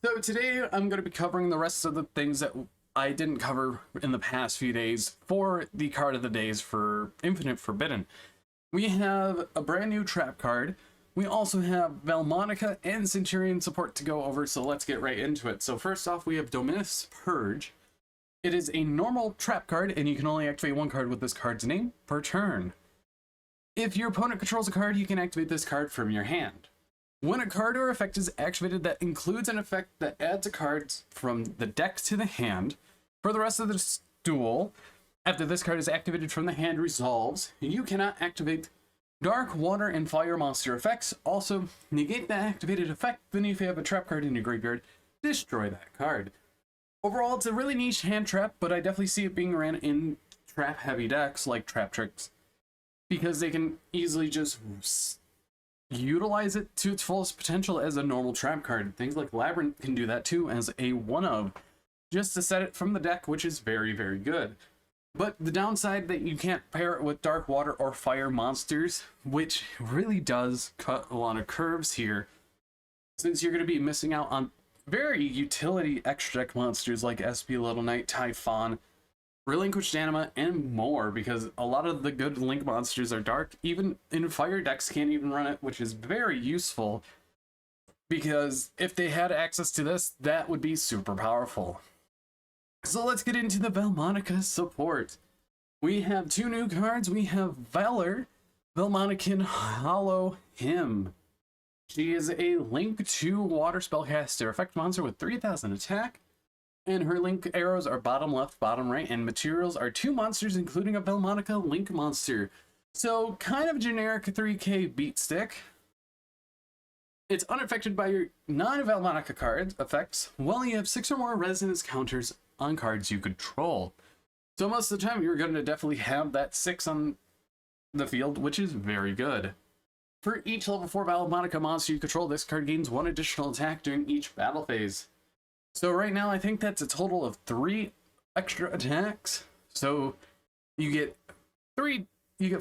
So today I'm going to be covering the rest of the things that I didn't cover in the past few days for the card of the days for Infinite Forbidden. We have a brand new trap card. We also have Vaalmonica and Centur-Ion support to go over, so let's get right into it. So first off, we have Dominus Purge. It is a normal trap card, and you can only activate one card with this card's name per turn. If your opponent controls a card, you can activate this card from your hand. When a card or effect is activated that includes an effect that adds a card from the deck to the hand, for the rest of the duel, after this card is activated from the hand resolves, you cannot activate Dark, Water, and Fire monster effects. Also, negate that activated effect, then if you have a trap card in your graveyard, destroy that card. Overall, it's a really niche hand trap, but I definitely see it being ran in trap-heavy decks like Trap Tricks, because they can easily just utilize it to its fullest potential as a normal trap card. Things like Labyrinth can do that too as a one-of, just to set it from the deck, which is very, very good. But the downside that you can't pair it with Dark, Water, or Fire monsters, which really does cut a lot of curves here, since you're going to be missing out on very utility extra deck monsters like SP Little Knight, Typhon, Relinquished Anima, and more, because a lot of the good Link monsters are dark. Even in Fire decks can't even run it, which is very useful, because if they had access to this, that would be super powerful. So let's get into the Vaalmonica support. We have two new cards. We have Valor, Vaalmonican Hollow Hymn. She is a Link 2 water spellcaster effect monster with 3000 attack. And her link arrows are bottom left, bottom right, and materials are two monsters, including a Vaalmonica link monster. So, kind of generic 3k beat stick. It's unaffected by your non-Vaalmonica card effects, while you have 6 or more resonance counters on cards you control. So most of the time, you're going to definitely have that 6 on the field, which is very good. For each level 4 Vaalmonica monster you control, this card gains 1 additional attack during each battle phase. So right now, I think that's a total of 3 extra attacks. So you get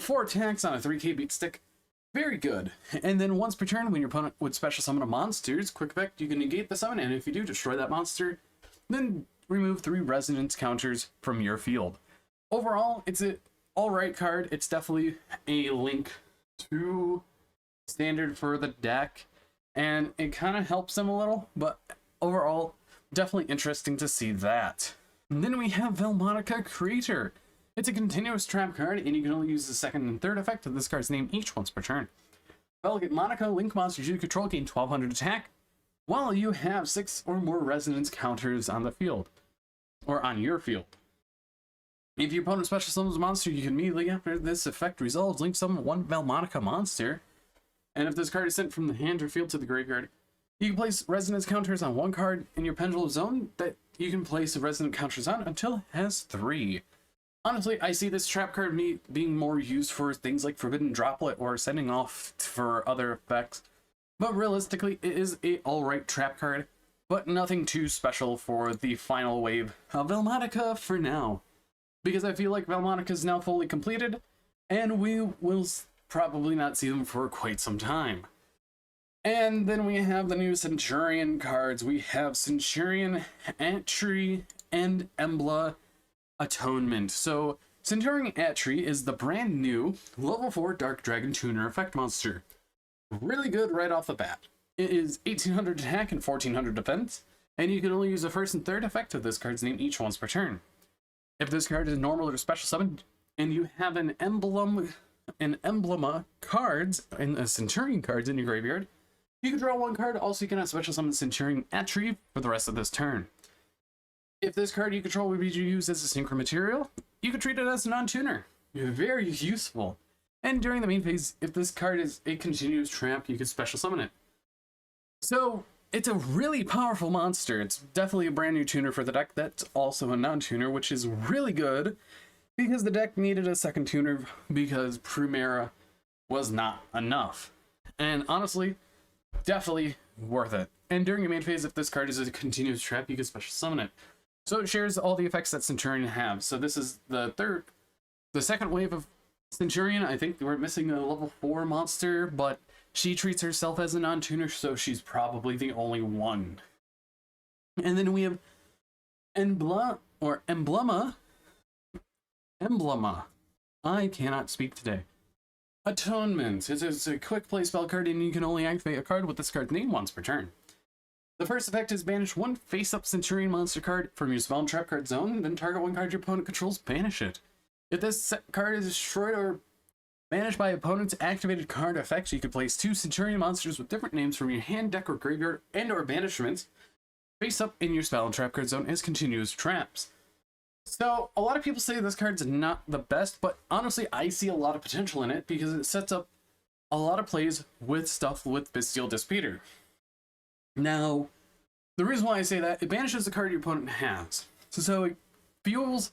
4 attacks on a 3k beat stick. Very good. And then once per turn, when your opponent would special summon a monster's quick effect, you can negate the summon, and if you do, destroy that monster. Then remove 3 resonance counters from your field. Overall, it's an alright card. It's definitely a Link 2 standard for the deck, and it kind of helps them a little, but overall, definitely interesting to see that. And then we have Vaalmonica Creator. It's a continuous trap card, and you can only use the second and third effect of this card's name each once per turn. Vaalmonica link monsters you control gain 1200 attack, while you have 6 or more resonance counters on the field, or on your field. If your opponent special summons a monster, you can immediately after this effect resolves, link summon 1 Vaalmonica monster, and if this card is sent from the hand or field to the graveyard, you can place resonance counters on 1 card in your pendulum zone that you can place resonance counters on until it has 3. Honestly, I see this trap card being more used for things like Forbidden Droplet or sending off for other effects. But realistically, it is a alright trap card, but nothing too special for the final wave of Vaalmonica for now. Because I feel like Vaalmonica is now fully completed, and we will probably not see them for quite some time. And then we have the new Centur-Ion cards. We have Centur-Ion Atri and Embla Atonement. So Centur-Ion Atri is the brand new level 4 Dark Dragon Tuner effect monster. Really good right off the bat. It is 1800 attack and 1400 defense, and you can only use the first and third effect of this card's name each once per turn. If this card is normal or special summoned, and you have an emblema cards and Centur-Ion cards in your graveyard, you can draw 1 card. Also, you cannot special summon Centur-Ion Atri for the rest of this turn. If this card you control would be used as a synchro material, you can treat it as a non-tuner. Very useful. And during the main phase, if this card is a continuous trap, you can special summon it. So, it's a really powerful monster. It's definitely a brand new tuner for the deck that's also a non-tuner, which is really good, because the deck needed a second tuner because Primera was not enough. And honestly, definitely worth it. And during your main phase, if this card is a continuous trap, you can special summon it. So it shares all the effects that Centur-Ion have. So this is the second wave of Centur-Ion. I think we're missing a level 4 monster, but she treats herself as a non-tuner, so she's probably the only one. And then we have Emblema. I cannot speak today. Atonement. It's a quick play spell card, and you can only activate a card with this card's name once per turn. The first effect is banish one face-up Centur-Ion monster card from your spell and trap card zone, then target one card your opponent controls, banish it. If this card is destroyed or banished by opponent's activated card effect, you can place 2 Centur-Ion monsters with different names from your hand, deck, or graveyard, and or banishments face up in your spell and trap card zone as continuous traps. So, a lot of people say this card's not the best, but honestly, I see a lot of potential in it because it sets up a lot of plays with stuff with Bestial Dispeter. Now, the reason why I say that, it banishes the card your opponent has. So it fuels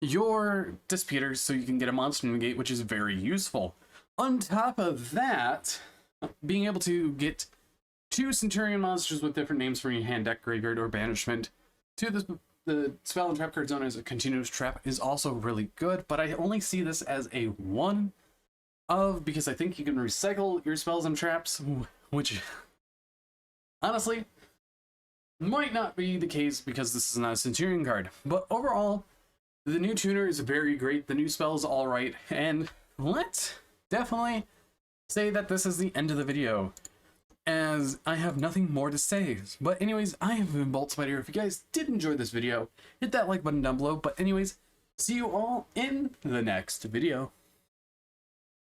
your Dispeter so you can get a monster in the gate, which is very useful. On top of that, being able to get 2 Centur-Ion monsters with different names for your hand, deck, graveyard, or banishment to the spell and trap card zone as a continuous trap is also really good, but I only see this as a one of, because I think you can recycle your spells and traps, which honestly might not be the case because this is not a Centur-Ion card. But overall, the new tuner is very great, the new spell is alright, and let's definitely say that this is the end of the video, as I have nothing more to say. But anyways, I have been Bolt Spider. If you guys did enjoy this video, hit that like button down below. But anyways, see you all in the next video.